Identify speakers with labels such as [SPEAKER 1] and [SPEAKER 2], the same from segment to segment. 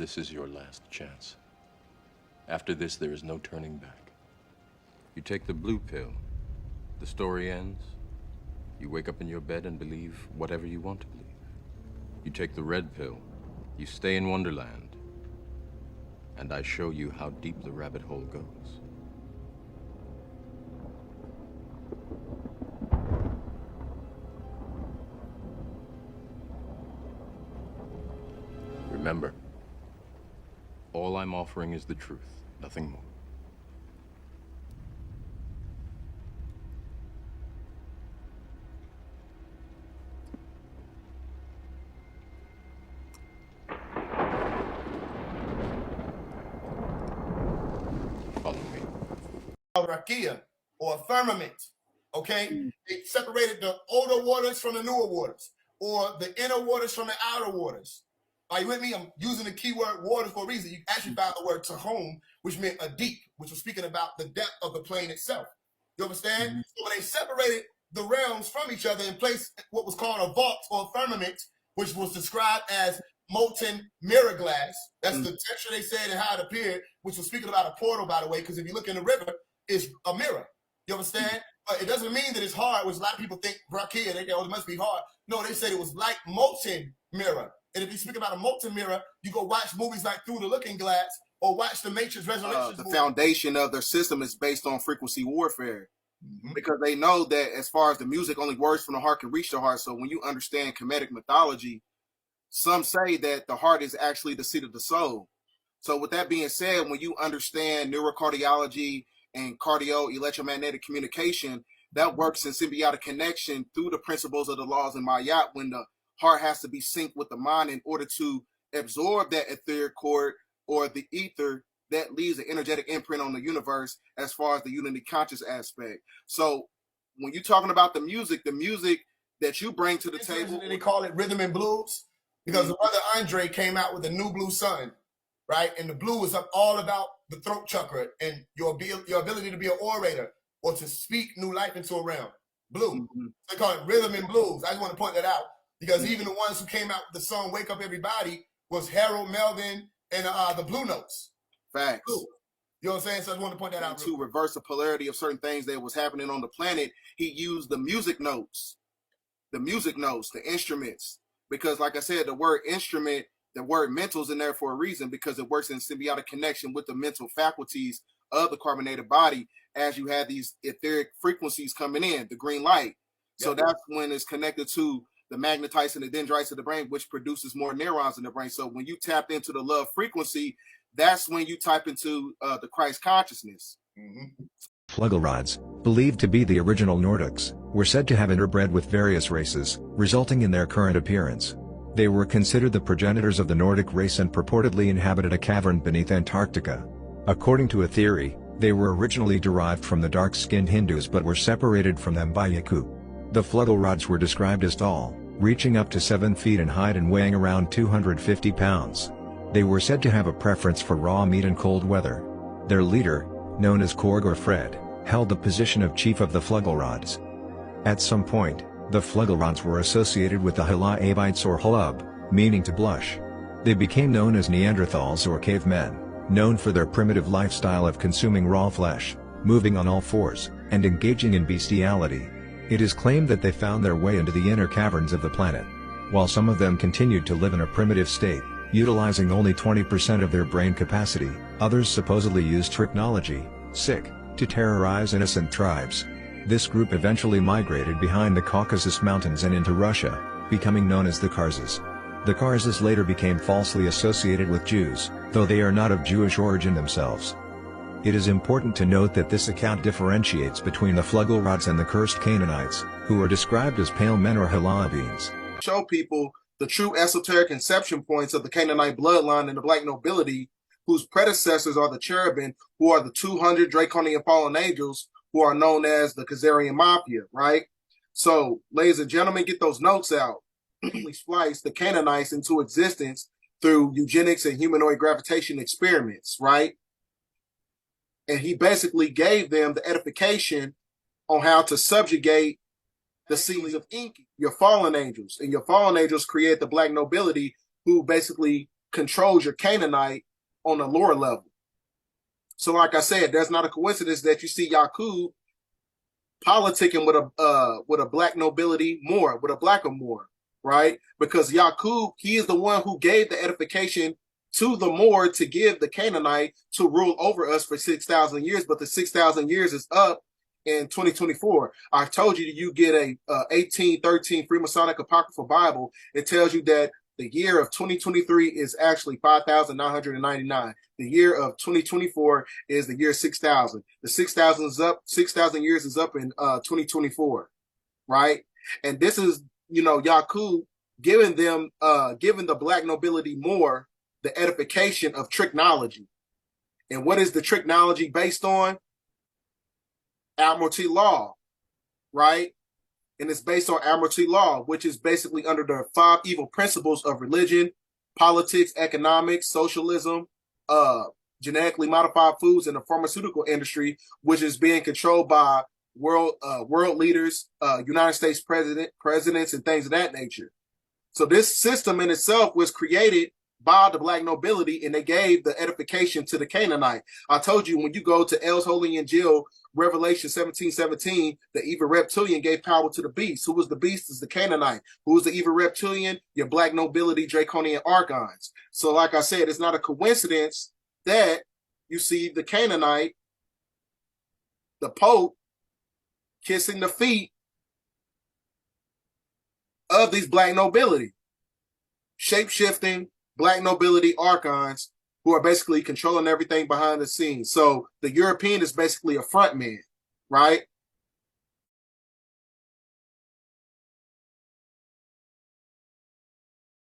[SPEAKER 1] This is your last chance. After this, there is no turning back. You take the blue pill. The story ends. You wake up in your bed and believe whatever you want to believe. You take the red pill. You stay in Wonderland. And I show you how deep the rabbit hole goes. Remember, all I'm offering is the truth, nothing more. Follow me.
[SPEAKER 2] Rakia or firmament. Okay, it separated the older waters from the newer waters, or the inner waters from the outer waters. Are you with me? I'm using the keyword water for a reason. You actually found the word tahom, which meant a deep, which was speaking about the depth of the plane itself. You understand? Mm-hmm. So when they separated the realms from each other and placed what was called a vault or firmament, which was described as molten mirror glass. That's the texture they said and how it appeared, which was speaking about a portal, by the way, because if you look in the river, it's a mirror. You understand? But it doesn't mean that it's hard, which a lot of people think Brakia, they go, it must be hard. No, they said it was like molten mirror. And if you speak about a molten mirror, you go watch movies like Through the Looking Glass or watch The Matrix Resurrections.
[SPEAKER 3] The foundation of their system is based on frequency warfare. Because they know that as far as the music, only words from the heart can reach the heart. So when you understand Kemetic mythology, some say that the heart is actually the seat of the soul. So with that being said, when you understand neurocardiology and cardio electromagnetic communication, that works in symbiotic connection through the principles of the laws in Mayat, when the heart has to be synced with the mind in order to absorb that etheric cord or the ether that leaves an energetic imprint on the universe as far as the unity conscious aspect. So when you're talking about the music that you bring to the table.
[SPEAKER 2] They call it rhythm and blues because the brother Andre came out with a new blue sun, right? And the blue is all about the throat chakra and your ability to be an orator or to speak new life into a realm. Blue. They call it rhythm and blues. I just want to point that out because even the ones who came out with the song Wake Up Everybody was Harold Melvin and the Blue Notes.
[SPEAKER 3] Facts.
[SPEAKER 2] Blue. You know what I'm saying? So I just want to point that out.
[SPEAKER 3] To reverse the polarity of certain things that was happening on the planet, he used the music notes, the instruments. Because like I said, the word instrument, the word mental is in there for a reason because it works in symbiotic connection with the mental faculties of the carbonated body as you have these etheric frequencies coming in, the green light. So that's when it's connected to the magnetites and the dendrites of the brain, which produces more neurons in the brain. So when you tap into the love frequency, that's when you type into the Christ consciousness.
[SPEAKER 4] Fluggelrods, believed to be the original Nordics, were said to have interbred with various races, resulting in their current appearance. They were considered the progenitors of the Nordic race and purportedly inhabited a cavern beneath Antarctica. According to a theory, they were originally derived from the dark-skinned Hindus but were separated from them by Yaku. The Fluggelrods were described as tall, reaching up to 7 feet in height and weighing around 250 pounds. They were said to have a preference for raw meat and cold weather. Their leader, known as Korg or Fred, held the position of chief of the Fluggelrods. At some point, the Fluggelrods were associated with the Halabites or Halab, meaning to blush. They became known as Neanderthals or cavemen, known for their primitive lifestyle of consuming raw flesh, moving on all fours, and engaging in bestiality. It is claimed that they found their way into the inner caverns of the planet. While some of them continued to live in a primitive state, utilizing only 20% of their brain capacity, others supposedly used technology, to terrorize innocent tribes. This group eventually migrated behind the Caucasus Mountains and into Russia, becoming known as the Kharzas. The Kharzas later became falsely associated with Jews, though they are not of Jewish origin themselves. It is important to note that this account differentiates between the Fluggelrods and the cursed Canaanites, who are described as pale men or Halabines.
[SPEAKER 3] Show people the true esoteric inception points of the Canaanite bloodline and the black nobility, whose predecessors are the cherubim, who are the 200 draconian fallen angels, who are known as the Khazarian Mafia, right? So, ladies and gentlemen, get those notes out. We spliced the Canaanites into existence through eugenics and humanoid gravitation experiments, right? And he basically gave them the edification on how to subjugate the seeds of Enki, your fallen angels. And your fallen angels create the black nobility who basically controls your Canaanite on a lower level. So like I said, there's not a coincidence that you see Yakub politicking with a black nobility more, with a blacker more, right? Because Yakub, he is the one who gave the edification to the Moor to give the Canaanite to rule over us for 6,000 years, but the 6,000 years is up in 2024. I told you that you get a 1813 Freemasonic Apocryphal Bible. It tells you that the year of 2023 is actually 5,999. The year of 2024 is the year 6,000. The 6,000 is up. 6,000 years is up in 2024, right? And this is, Yakub giving the black nobility more the edification of tricknology. And what is the tricknology based on? Admiralty law, right? And it's based on Admiralty law, which is basically under the 5 evil principles of religion, politics, economics, socialism, genetically modified foods, and the pharmaceutical industry, which is being controlled by world leaders, United States presidents, and things of that nature. So this system in itself was created by the black nobility, and they gave the edification to the Canaanite. I told you, when you go to El's Holy Injil, Revelation 17:17, the evil reptilian gave power to the beast. Who was the beast? Is the Canaanite. Who was the evil reptilian? Your black nobility, draconian archons. So like I said, it's not a coincidence that you see the Canaanite, the Pope, kissing the feet of these black nobility, shape-shifting black nobility archons who are basically controlling everything behind the scenes. So the European is basically a front man, right?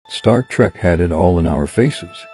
[SPEAKER 5] Star Trek had it all in our faces.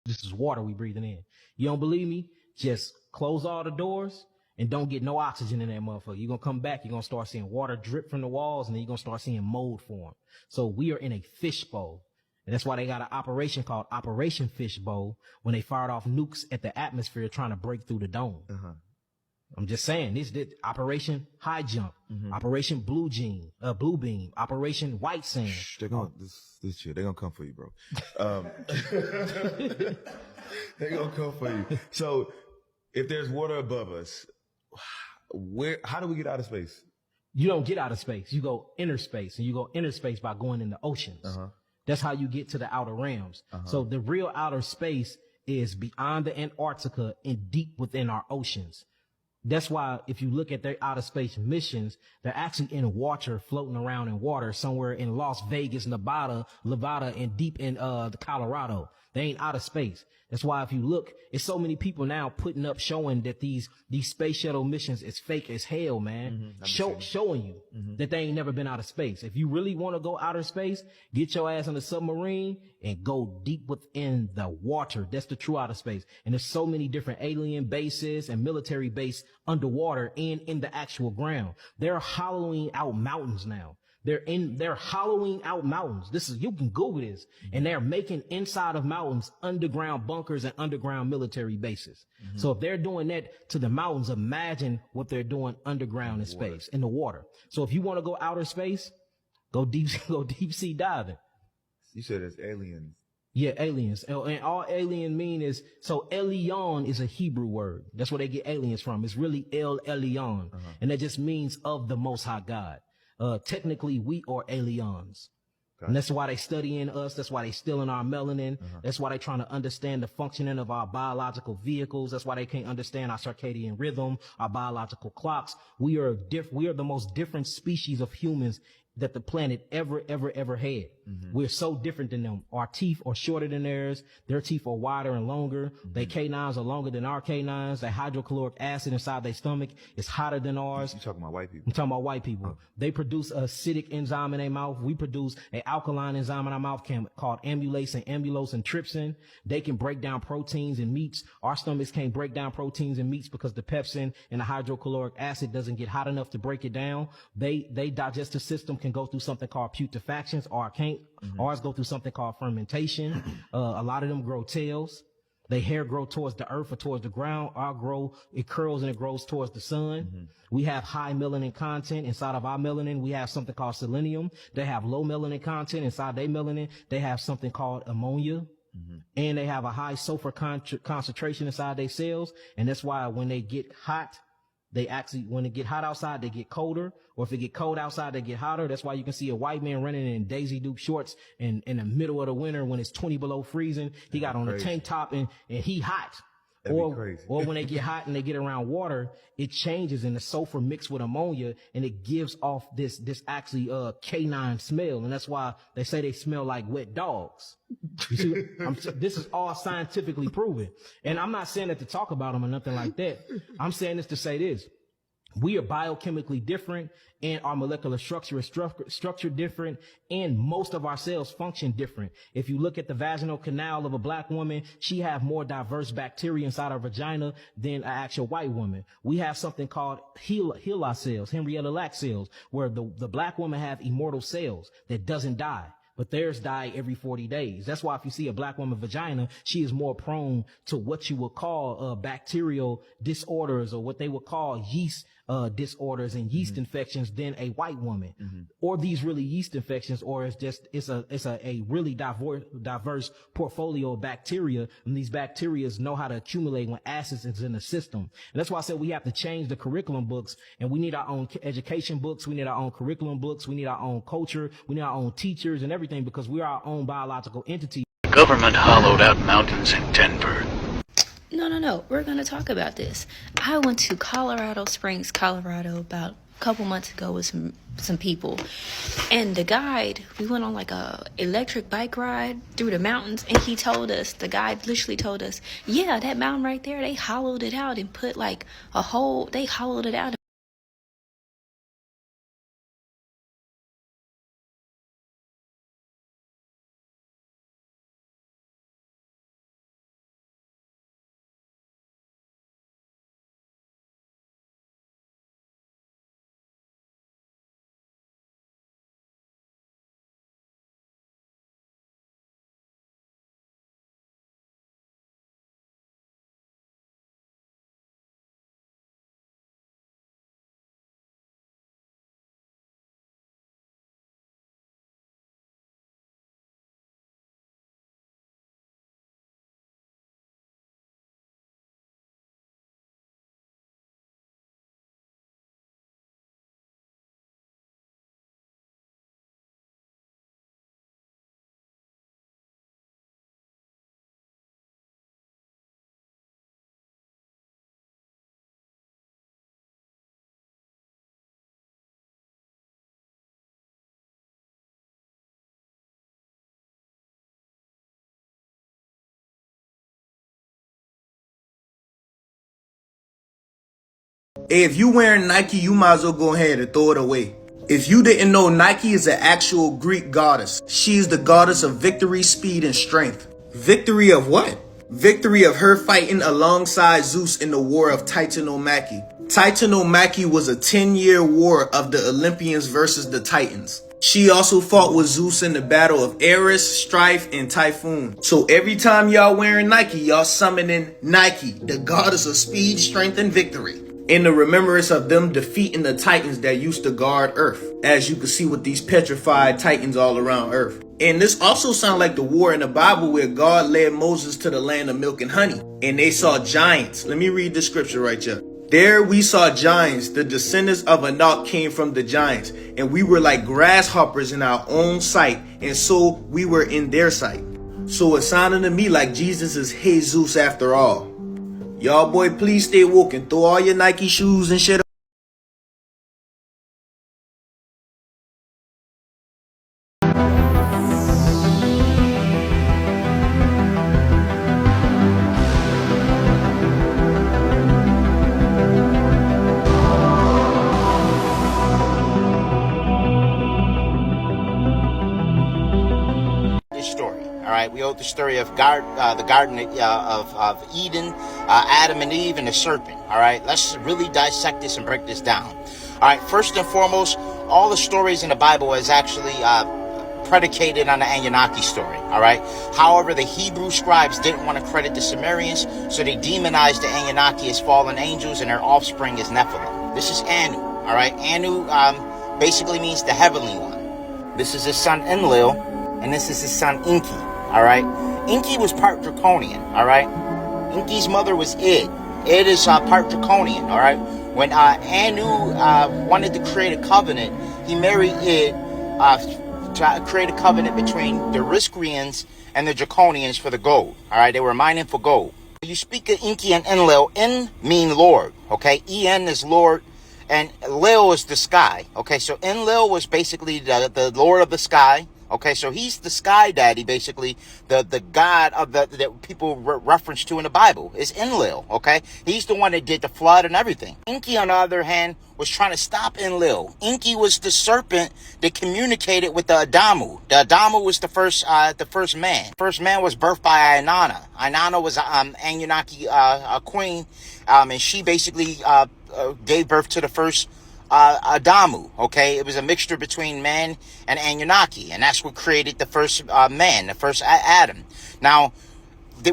[SPEAKER 6] This is water we breathing in. You don't believe me? Just close all the doors and don't get no oxygen in that motherfucker. You're going to come back. You're going to start seeing water drip from the walls, and then you're going to start seeing mold form. So we are in a fishbowl. And that's why they got an operation called Operation Fishbowl when they fired off nukes at the atmosphere trying to break through the dome. I'm just saying, this Operation High Jump, Operation Blue Beam, Operation White Sand.
[SPEAKER 7] Shh, they're gonna this shit. They're gonna come for you, bro. They're gonna come for you. So, if there's water above us, how do we get out of space?
[SPEAKER 6] You don't get out of space. You go inner space, and you go inner space by going in the oceans. That's how you get to the outer realms. So the real outer space is beyond the Antarctica and deep within our oceans. That's why if you look at their outer space missions, they're actually in water, floating around in water somewhere in Las Vegas, Nevada, and deep in the Colorado. They ain't out of space. That's why if you look, it's so many people now putting up showing that these space shuttle missions is fake as hell, man. Showing you that they ain't never been out of space. If you really want to go outer space, get your ass on a submarine and go deep within the water. That's the true outer space. And there's so many different alien bases and military bases underwater and in the actual ground. They're hollowing out mountains now. They're hollowing out mountains. You can Google this, and they're making inside of mountains underground bunkers and underground military bases. So if they're doing that to the mountains, imagine what they're doing underground in space, in the water. So if you want to go outer space, go deep sea diving.
[SPEAKER 7] You said it's aliens.
[SPEAKER 6] Yeah, aliens. And all alien mean is, so Elion is a Hebrew word. That's where they get aliens from. It's really El Elyon. And that just means of the Most High God. Technically, we are aliens. And that's why they studying us. That's why they stealing our melanin. That's why they trying to understand the functioning of our biological vehicles. That's why they can't understand our circadian rhythm, our biological clocks. We are the most different species of humans that the planet ever had. We're so different than them. Our teeth are shorter than theirs. Their teeth are wider and longer. Their canines are longer than our canines. Their hydrochloric acid inside their stomach is hotter than ours.
[SPEAKER 7] You talking about white people?
[SPEAKER 6] I'm talking about white people. They produce a acidic enzyme in their mouth. We produce an alkaline enzyme in our mouth called amylase and amylose and trypsin. They can break down proteins and meats. Our stomachs can't break down proteins and meats because the pepsin and the hydrochloric acid doesn't get hot enough to break it down. They digestive system can go through something called putrefactions or arcane think. Ours go through something called fermentation. A lot of them grow tails. Their hair grow towards the earth or towards the ground. It curls and it grows towards the sun. We have high melanin content inside of our melanin. We have something called selenium. They have low melanin content inside their melanin. They have something called ammonia. And they have a high sulfur concentration inside their cells. And that's why when they get hot, when it get hot outside, they get colder. Or if it get cold outside, they get hotter. That's why you can see a white man running in Daisy Duke shorts in the middle of the winter when it's 20 below freezing. He got on a tank top and he hot. Or when they get hot and they get around water, it changes and the sulfur mixed with ammonia and it gives off this actually canine smell. And that's why they say they smell like wet dogs. You see, this is all scientifically proven. And I'm not saying that to talk about them or nothing like that. I'm saying this to say this. We are biochemically different and our molecular structure is structured different and most of our cells function different. If you look at the vaginal canal of a black woman, she have more diverse bacteria inside her vagina than an actual white woman. We have something called HeLa cells, Henrietta Lacks cells, where the black woman have immortal cells that doesn't die. But theirs die every 40 days. That's why if you see a black woman vagina, she is more prone to what you would call bacterial disorders or what they would call yeast disorders and yeast infections than a white woman. Or these really yeast infections, or it's a really diverse portfolio of bacteria, and these bacteria know how to accumulate when acids is in the system. And that's why I said we have to change the curriculum books, and we need our own education books, we need our own curriculum books, we need our own culture, we need our own teachers and everything, because we are our own biological entity.
[SPEAKER 8] The government hollowed out mountains in Denver.
[SPEAKER 9] No. We're going to talk about this. I went to Colorado Springs, Colorado about a couple months ago with some people. And the guide, we went on like a electric bike ride through the mountains. And the guide literally told us, yeah, that mountain right there, they hollowed it out and put like they hollowed it out.
[SPEAKER 10] If you wearing Nike, you might as well go ahead and throw it away. If you didn't know, Nike is an actual Greek goddess. She is the goddess of victory, speed, and strength. Victory of what? Victory of her fighting alongside Zeus in the war of Titanomachy. Titanomachy was a 10-year war of the Olympians versus the Titans. She also fought with Zeus in the battle of Eris, Strife, and Typhoon. So every time y'all wearing Nike, y'all summoning Nike, the goddess of speed, strength, and victory, in the remembrance of them defeating the Titans that used to guard Earth, as you can see with these petrified Titans all around Earth. And this also sounds like the war in the Bible where God led Moses to the land of milk and honey, and they saw giants. Let me read the scripture right here. There we saw giants. The descendants of Anak came from the giants, and we were like grasshoppers in our own sight, and so we were in their sight. So it sounded to me like Jesus is Jesus after all. Y'all boy, please stay woke and throw all your Nike shoes and shit.
[SPEAKER 11] We hold the story of the Garden of Eden, Adam and Eve, and the serpent. All right, let's really dissect this and break this down. All right, first and foremost, all the stories in the Bible is actually predicated on the Anunnaki story, all right? However, the Hebrew scribes didn't want to credit the Sumerians, so they demonized the Anunnaki as fallen angels and their offspring is Nephilim. This is Anu, all right? Anu basically means the heavenly one. This is his son Enlil, and this is his son Enki, all right? Enki was part Draconian, all right? Enki's mother was Id. Id is part Draconian, all right? When Anu wanted to create a covenant, he married Id to create a covenant between the Riskrians and the Draconians for the gold, all right? They were mining for gold. You speak of Enki and Enlil. En mean Lord, okay? En is Lord, and Lil is the sky, okay? So Enlil was basically the Lord of the sky. Okay, so he's the sky daddy, basically, the god of that people reference to in the Bible is Enlil, okay? He's the one that did the flood and everything. Enki, on the other hand, was trying to stop Enlil. Enki was the serpent that communicated with the Adamu. The Adamu was the first man. First man was birthed by Inanna. Inanna was Anunnaki queen, and she basically gave birth to the first Adamu, okay? It was a mixture between man and Anunnaki, and that's what created the first man, the first Adam. Now,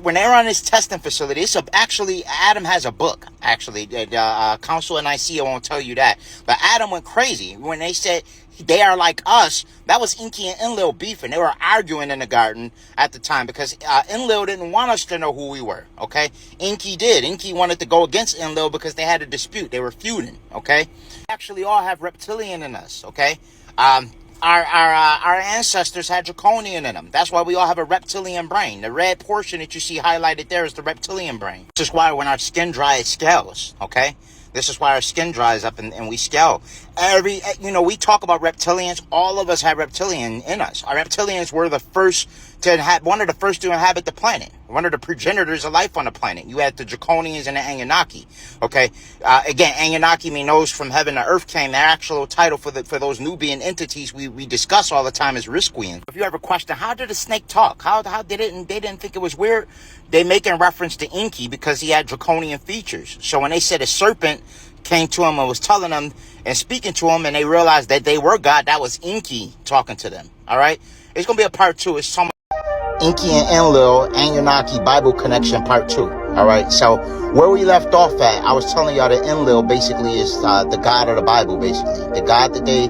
[SPEAKER 11] when they were on this testing facility, actually, Adam has a book, actually. The Council of Nicaea won't tell you that. But Adam went crazy when they said they are like us. That was Enki and Enlil beefing. They were arguing in the garden at the time because Enlil didn't want us to know who we were, okay? Enki did. Enki wanted to go against Enlil because they had a dispute. They were feuding, okay? We actually all have reptilian in us, okay? Our ancestors had draconian in them. That's why we all have a reptilian brain. The red portion that you see highlighted there is the reptilian brain. This is why when our skin dries, it scales, okay? This is why our skin dries up and we scale. We talk about reptilians. All of us have reptilian in us. Our reptilians were the first to one of the first to inhabit the planet. One of the progenitors of life on the planet. You had the Draconians and the Anunnaki. Okay. Again, Anunnaki means those from heaven to earth came. Their actual title for those Nubian entities we discuss all the time is Riskwian. If you ever question, how did a snake talk? How did it? And they didn't think it was weird. They make in reference to Enki because he had draconian features. So when they said a serpent came to him and was telling them and speaking to him, and they realized that they were God, that was Enki talking to them. All right. It's gonna be a part 2. It's some Enki and Enlil, Anunnaki Bible Connection Part 2. All right, so where we left off at, I was telling y'all that Enlil basically is the God of the Bible, basically. The God that they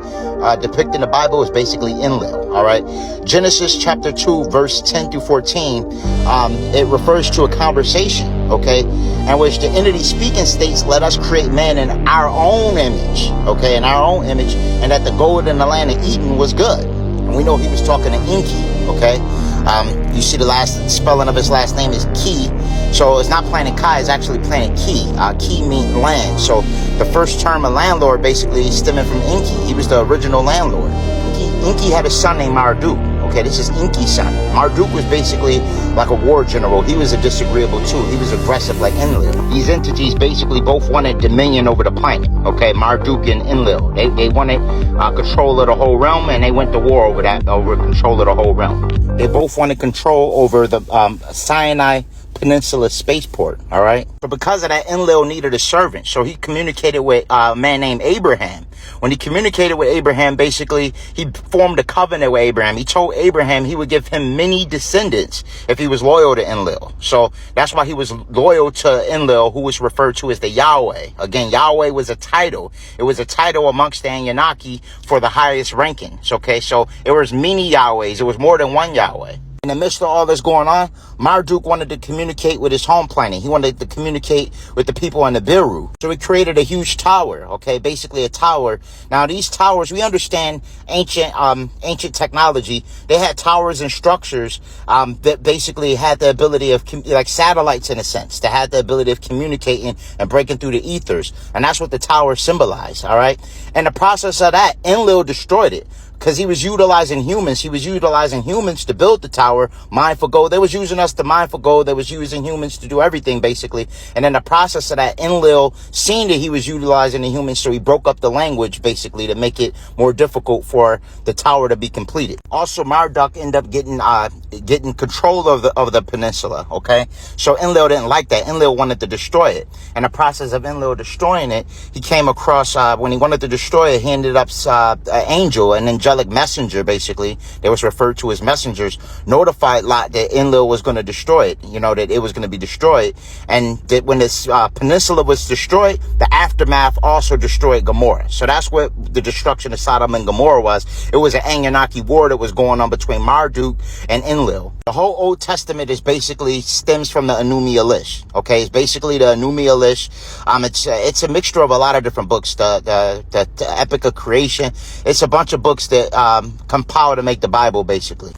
[SPEAKER 11] depict in the Bible is basically Enlil, all right? Genesis chapter 2, verse 10 through 14, it refers to a conversation, okay, in which the entity speaking states, let us create man in our own image, okay, in our own image, and that the gold in the land of Eden was good. And we know he was talking to Enki, okay? You see the last spelling of his last name is Ki. So it's not planet Kai, it's actually planet Ki. Ki means land. So the first term of landlord basically is stemming from Enki. He was the original landlord. Enki had a son named Marduk. Okay, this is Enki's son. Marduk was basically like a war general. He was a disagreeable too. He was aggressive like Enlil. These entities basically both wanted dominion over the planet. Okay, Marduk and Enlil. They wanted control of the whole realm, and they went to war over control of the whole realm. They both wanted control over the Sinai Peninsula spaceport, all right? But because of that, Enlil needed a servant, so he communicated with a man named Abraham. When he communicated with Abraham, basically, he formed a covenant with Abraham. He told Abraham he would give him many descendants if he was loyal to Enlil. So that's why he was loyal to Enlil, who was referred to as the Yahweh. Again, Yahweh was a title. It was a title amongst the Anunnaki for the highest rankings, okay? So it was many Yahwehs. It was more than one Yahweh. In the midst of all this going on, Marduk wanted to communicate with his home planet. He wanted to communicate with the people on the Biru. So he created a huge tower, okay? Basically a tower. Now these towers, we understand ancient technology. They had towers and structures that basically had the ability of, like satellites in a sense, that had the ability of communicating and breaking through the ethers. And that's what the tower symbolized, all right? In the process of that, Enlil destroyed it. Because he was utilizing humans. He was utilizing humans to build the tower, mine for gold. They was using us to mine for gold. They was using humans to do everything, basically. And in the process of that, Enlil seen that he was utilizing the humans, so he broke up the language, basically, to make it more difficult for the tower to be completed. Also, Marduk ended up getting control of the peninsula, okay? So Enlil didn't like that. Enlil wanted to destroy it. In the process of Enlil destroying it, he came across, when he wanted to destroy it, he ended up an angel, and then angelic messenger, basically, they was referred to as messengers, notified Lot that Enlil was going to destroy it, you know, that it was going to be destroyed. And that when this peninsula was destroyed, the aftermath also destroyed Gomorrah. So that's what the destruction of Sodom and Gomorrah was. It was an Anunnaki war that was going on between Marduk and Enlil. The whole Old Testament is basically stems from the Enuma Elish. Okay, it's basically the Enuma Elish. It's a mixture of a lot of different books. The Epic of Creation. It's a bunch of books that compile to make the Bible, basically.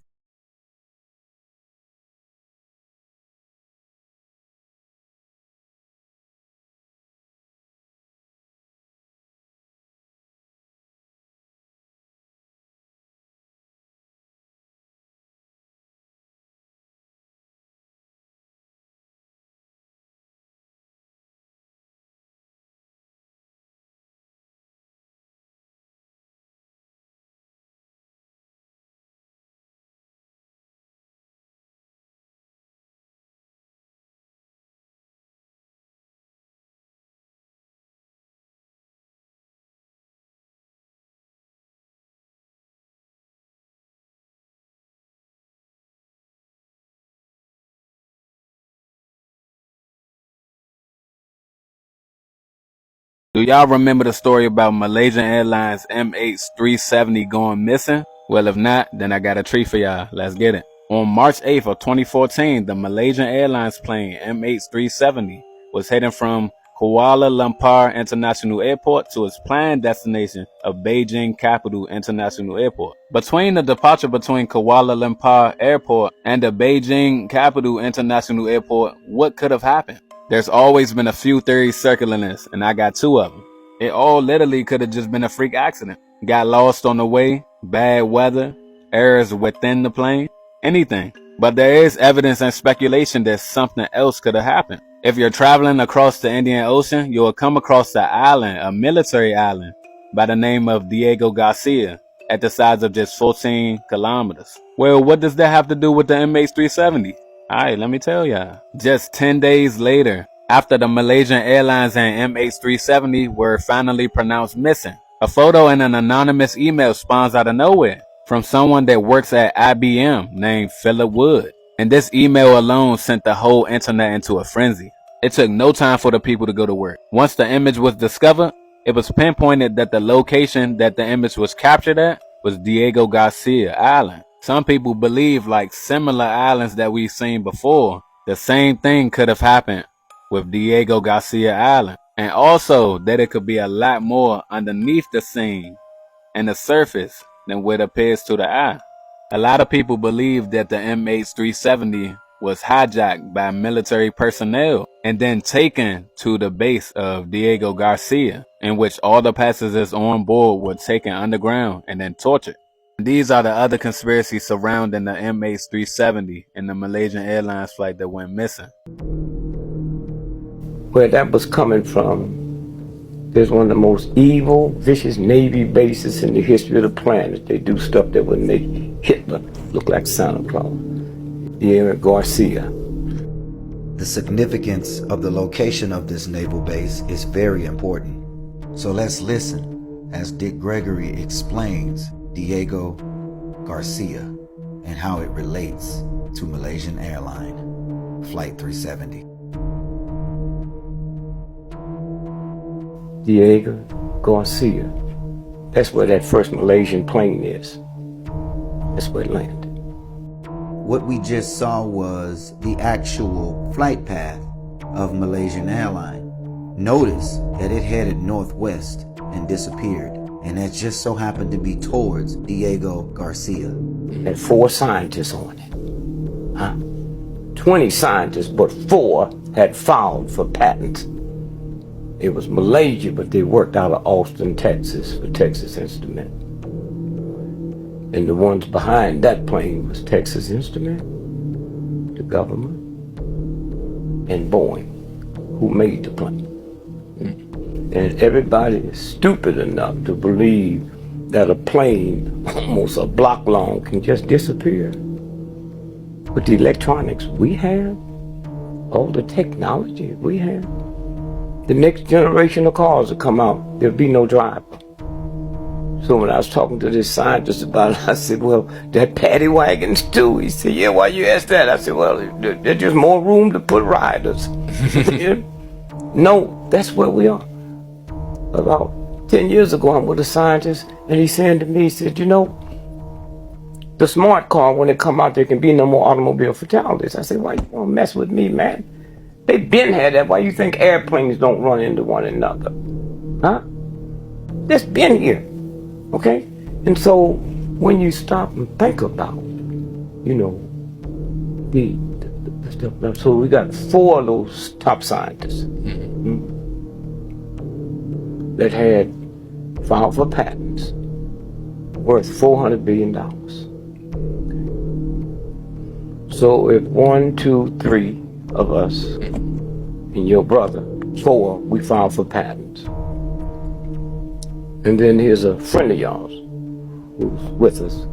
[SPEAKER 12] Do y'all remember the story about Malaysian Airlines MH370 going missing? Well, if not, then I got a treat for y'all. Let's get it. On March 8th of 2014, the Malaysian Airlines plane MH370 was heading from Kuala Lumpur International Airport to its planned destination of Beijing Capital International Airport. Between the departure between Kuala Lumpur Airport and the Beijing Capital International Airport, what could have happened? There's always been a few theories circling this, and I got two of them. It all literally could have just been a freak accident. Got lost on the way, bad weather, errors within the plane, anything. But there is evidence and speculation that something else could have happened. If you're traveling across the Indian Ocean, you'll come across an island, a military island, by the name of Diego Garcia, at the size of just 14 kilometers. Well, what does that have to do with the MH370? Alright, let me tell y'all. Just 10 days later, after the Malaysian Airlines and MH370 were finally pronounced missing, a photo in an anonymous email spawns out of nowhere from someone that works at IBM named Philip Wood. And this email alone sent the whole internet into a frenzy. It took no time for the people to go to work. Once the image was discovered, it was pinpointed that the location that the image was captured at was Diego Garcia Island. Some people believe, like similar islands that we've seen before, the same thing could have happened with Diego Garcia Island. And also that it could be a lot more underneath the scene and the surface than what appears to the eye. A lot of people believe that the MH370 was hijacked by military personnel and then taken to the base of Diego Garcia, in which all the passengers on board were taken underground and then tortured. These are the other conspiracies surrounding the MH370 and the Malaysian Airlines flight that went missing.
[SPEAKER 13] Where that was coming from, there's one of the most evil, vicious Navy bases in the history of the planet. They do stuff that would make Hitler look like Santa Claus. Diego Garcia.
[SPEAKER 14] The significance of the location of this naval base is very important. So let's listen as Dick Gregory explains Diego Garcia and how it relates to Malaysian Airline Flight 370.
[SPEAKER 13] Diego Garcia. That's where that first Malaysian plane is. That's where it landed.
[SPEAKER 14] What we just saw was the actual flight path of Malaysian Airline. Notice that it headed northwest and disappeared, and that just so happened to be towards Diego Garcia.
[SPEAKER 13] It had 4 scientists on it. 20 scientists, but 4 had filed for patents. It was Malaysia, but they worked out of Austin, Texas for Texas Instrument. And the ones behind that plane was Texas Instrument, the government, and Boeing, who made the plane. And everybody is stupid enough to believe that a plane almost a block long can just disappear. With the electronics we have, all the technology we have, the next generation of cars will come out, there'll be no driver. So when I was talking to this scientist about it, I said, well, that paddy wagons too. He said, yeah, why you ask that? I said, well, there's just more room to put riders. No, that's where we are. About 10 years ago, I'm with a scientist, and he's saying to me, he said, you know, the smart car, when it come out, there can be no more automobile fatalities. I said, why you want to mess with me, man? They been had that. Why you think airplanes don't run into one another? Huh? That's been here, okay? And so when you stop and think about, you know, the stuff, so we got 4 of those top scientists that had filed for patents worth $400 billion. So if 1, 2, 3 of us and your brother, 4, we filed for patents. And then here's a friend of yours who's with us.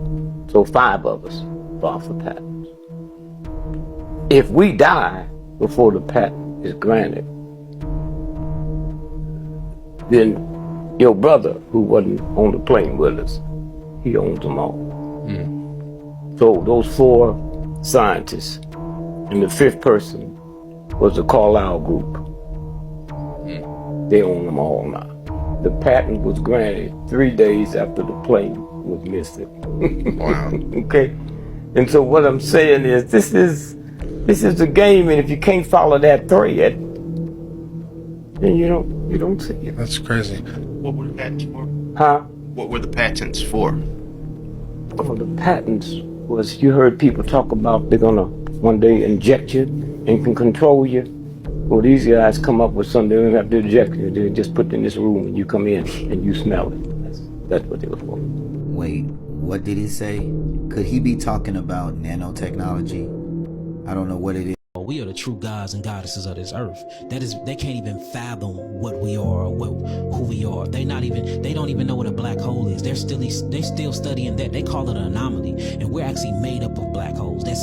[SPEAKER 13] So 5 of us filed for patents. If we die before the patent is granted, then your brother, who wasn't on the plane with us, he owns them all. So those 4 scientists, and the 5th person was the Carlyle Group. They own them all now. The patent was granted 3 days after the plane was missing. Wow. Okay? And so what I'm saying is, this is the game, and if you can't follow that thread, then you don't see it.
[SPEAKER 15] That's crazy. What were the patents for?
[SPEAKER 13] Huh?
[SPEAKER 15] What were the patents for?
[SPEAKER 13] Oh, the patents was, you heard people talk about they're gonna one day inject you and can control you. Well, these guys come up with something, they don't have to inject you. They just put in this room and you come in and you smell it. That's what they were for.
[SPEAKER 14] Wait, what did he say? Could he be talking about nanotechnology? I don't know what it is.
[SPEAKER 6] We are the true gods and goddesses of this earth. They can't even fathom what we are, who we are. They don't even know what a black hole is. They're still studying that. They call it an anomaly, and we're actually made up of black holes. That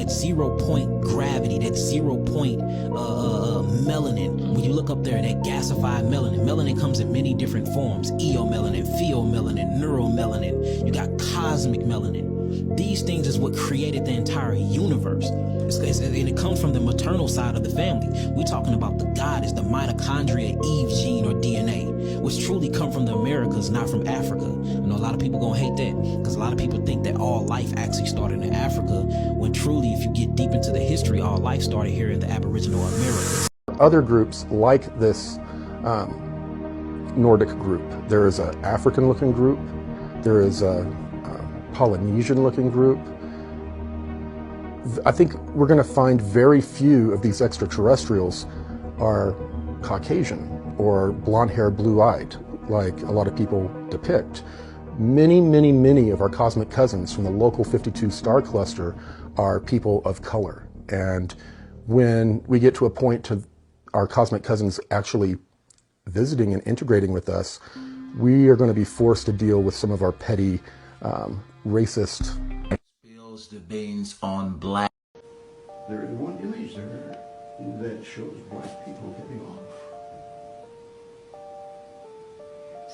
[SPEAKER 6] 0 point gravity, that 0 point melanin. When you look up there, that gasified melanin comes in many different forms: eomelanin, pheomelanin, neuromelanin. You got cosmic melanin. These things is what created the entire universe. And it comes from the maternal side of the family. We're talking about the goddess, the mitochondria, Eve gene, or DNA, which truly come from the Americas, not from Africa. I know a lot of people gonna hate that, because a lot of people think that all life actually started in Africa, when truly, if you get deep into the history, all life started here in the Aboriginal Americas.
[SPEAKER 16] Other groups like this Nordic group. There is an African-looking group. There is a Polynesian-looking group. I think we're going to find very few of these extraterrestrials are Caucasian or blonde hair, blue-eyed, like a lot of people depict. Many, many, many of our cosmic cousins from the local 52 star cluster are people of color. And when we get to a point to our cosmic cousins actually visiting and integrating with us, we are going to be forced to deal with some of our petty, racist.
[SPEAKER 17] Spills the beans on black. There is one image there that shows black people getting off.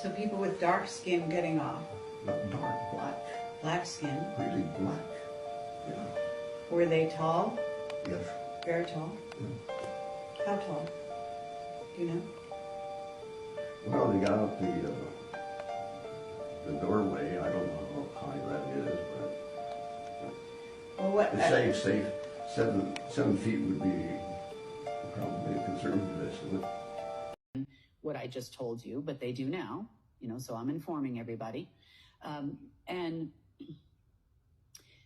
[SPEAKER 18] So people with dark skin getting off.
[SPEAKER 17] Not dark, black.
[SPEAKER 18] Black skin.
[SPEAKER 17] Really black. Yeah.
[SPEAKER 18] Were they tall?
[SPEAKER 17] Yes.
[SPEAKER 18] Very tall?
[SPEAKER 17] Yeah.
[SPEAKER 18] How tall? Do you know?
[SPEAKER 17] Well, they got up the doorway. I don't know how high that is, but
[SPEAKER 18] well, what,
[SPEAKER 17] to say 7 feet would be probably a conservative estimate.
[SPEAKER 19] What I just told you, but they do now, so I'm informing everybody. And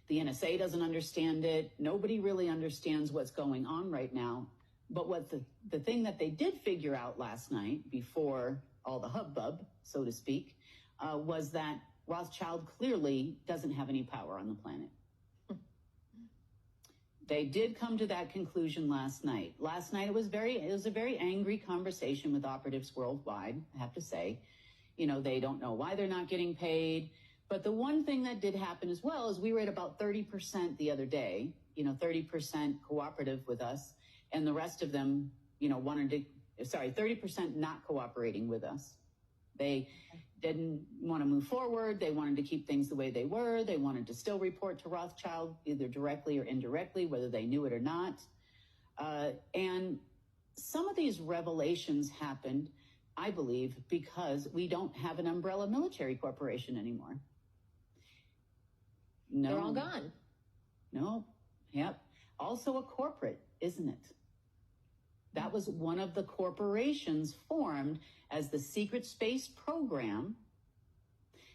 [SPEAKER 19] the NSA doesn't understand it. Nobody really understands what's going on right now. But what the thing that they did figure out last night, before all the hubbub, so to speak, was that Rothschild clearly doesn't have any power on the planet. They did come to that conclusion last night. Last night it was a very angry conversation with operatives worldwide, I have to say. They don't know why they're not getting paid. But the one thing that did happen as well is we were at about 30% the other day, 30% cooperative with us, and the rest of them, 30% not cooperating with us. They didn't want to move forward. They wanted to keep things the way they were. They wanted to still report to Rothschild, either directly or indirectly, whether they knew it or not. And some of these revelations happened, I believe, because we don't have an umbrella military corporation anymore. No.
[SPEAKER 20] They're all gone.
[SPEAKER 19] No. Yep. Also a corporate, isn't it? That was one of the corporations formed as the secret space program.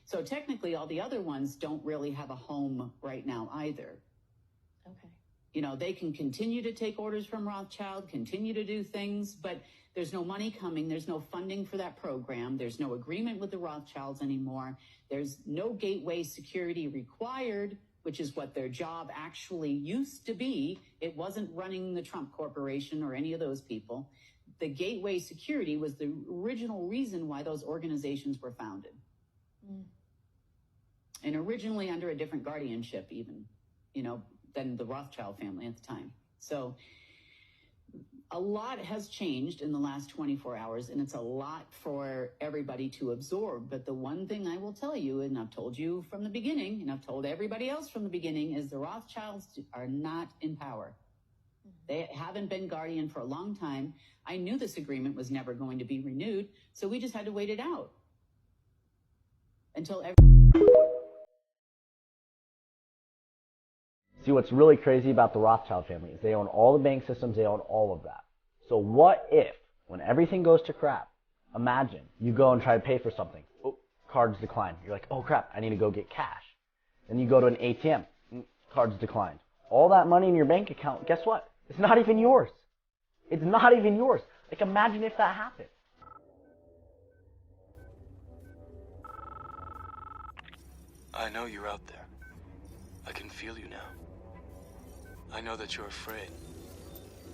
[SPEAKER 19] So technically all the other ones don't really have a home right now either.
[SPEAKER 20] Okay.
[SPEAKER 19] You know, they can continue to take orders from Rothschild, continue to do things, but there's no money coming. There's no funding for that program. There's no agreement with the Rothschilds anymore. There's no gateway security required, which is what their job actually used to be. It wasn't running the Trump Corporation or any of those people. The gateway security was the original reason why those organizations were founded. And originally under a different guardianship even, you know, than the Rothschild family at the time. So a lot has changed in the last 24 hours, and it's a lot for everybody to absorb. But the one thing I will tell you, and I've told you from the beginning, and I've told everybody else from the beginning, is the Rothschilds are not in power. They haven't been guardian for a long time. I knew this agreement was never going to be renewed, so we just had to wait it out until
[SPEAKER 21] See, what's really crazy about the Rothschild family is they own all the bank systems, they own all of that. So what if, when everything goes to crap, imagine you go and try to pay for something. Oh, cards declined. You're like, oh crap, I need to go get cash. Then you go to an ATM. Cards declined. All that money in your bank account, guess what? It's not even yours. It's not even yours. Like, imagine if that happened.
[SPEAKER 22] I know you're out there. I can feel you now. I know that you're afraid.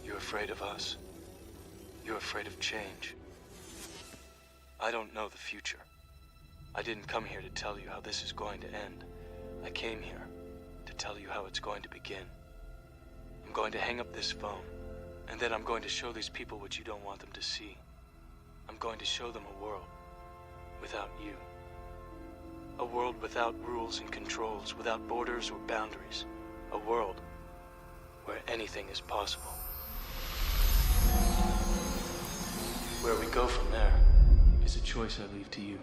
[SPEAKER 22] You're afraid of us. You're afraid of change. I don't know the future. I didn't come here to tell you how this is going to end. I came here to tell you how it's going to begin. I'm going to hang up this phone, and then I'm going to show these people what you don't want them to see. I'm going to show them a world without you. A world without rules and controls, without borders or boundaries. A world where anything is possible. Where we go from there is a choice I leave to you.